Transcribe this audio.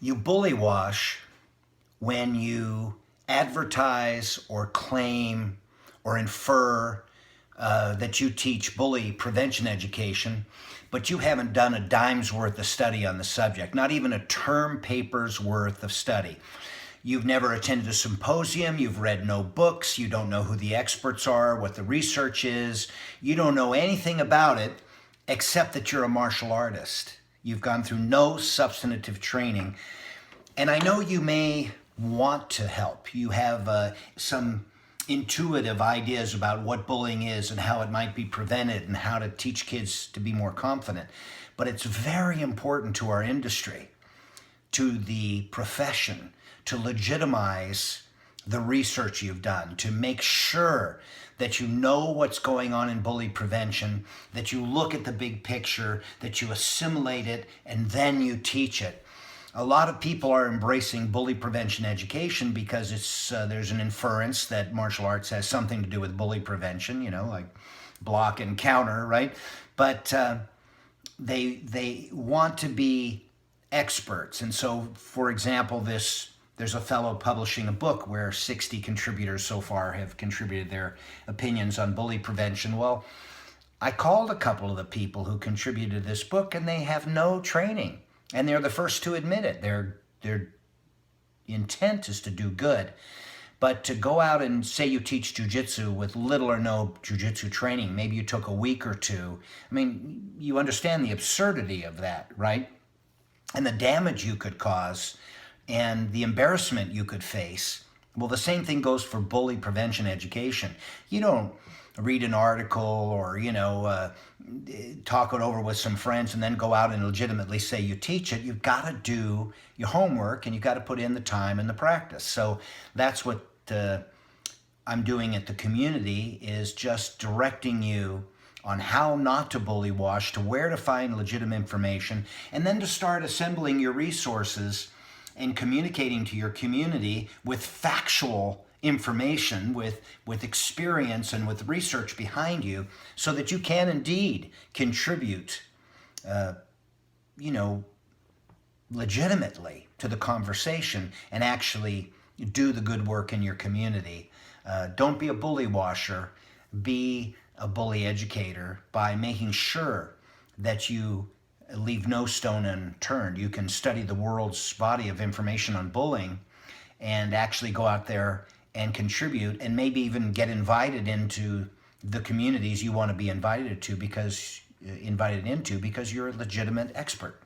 You bully wash when you advertise or claim or infer that you teach bully prevention education, but you haven't done a dime's worth of study on the subject, not even a term paper's worth of study. You've never attended a symposium, you've read no books, you don't know who the experts are, what the research is, you don't know anything about it except that you're a martial artist. You've gone through no substantive training. And I know you may want to help. You have some intuitive ideas about what bullying is and how it might be prevented and how to teach kids to be more confident. But it's very important to our industry, to the profession, to legitimize the research you've done, to make sure that you know what's going on in bully prevention, that you look at the big picture, that you assimilate it, and then you teach it. A lot of people are embracing bully prevention education because there's an inference that martial arts has something to do with bully prevention, like block and counter, right? But they want to be experts. And so, for example, there's a fellow publishing a book where 60 contributors so far have contributed their opinions on bully prevention. Well, I called a couple of the people who contributed this book, and they have no training. And they're the first to admit it. Their intent is to do good. But to go out and say you teach jiu-jitsu with little or no jiu-jitsu training, maybe you took a week or two. I mean, you understand the absurdity of that, right? And the damage you could cause and the embarrassment you could face. Well, the same thing goes for bully prevention education. You don't read an article or, talk it over with some friends and then go out and legitimately say you teach it. You've got to do your homework and you've got to put in the time and the practice. So that's what I'm doing at the community, is just directing you on how not to bully wash, to where to find legitimate information, and then to start assembling your resources and communicating to your community with factual information, with experience and with research behind you, so that you can indeed contribute, legitimately to the conversation and actually do the good work in your community. Don't be a bully washer, be a bully educator by making sure that you leave no stone unturned. You can study the world's body of information on bullying and actually go out there and contribute and maybe even get invited into the communities you want to be invited into because you're a legitimate expert.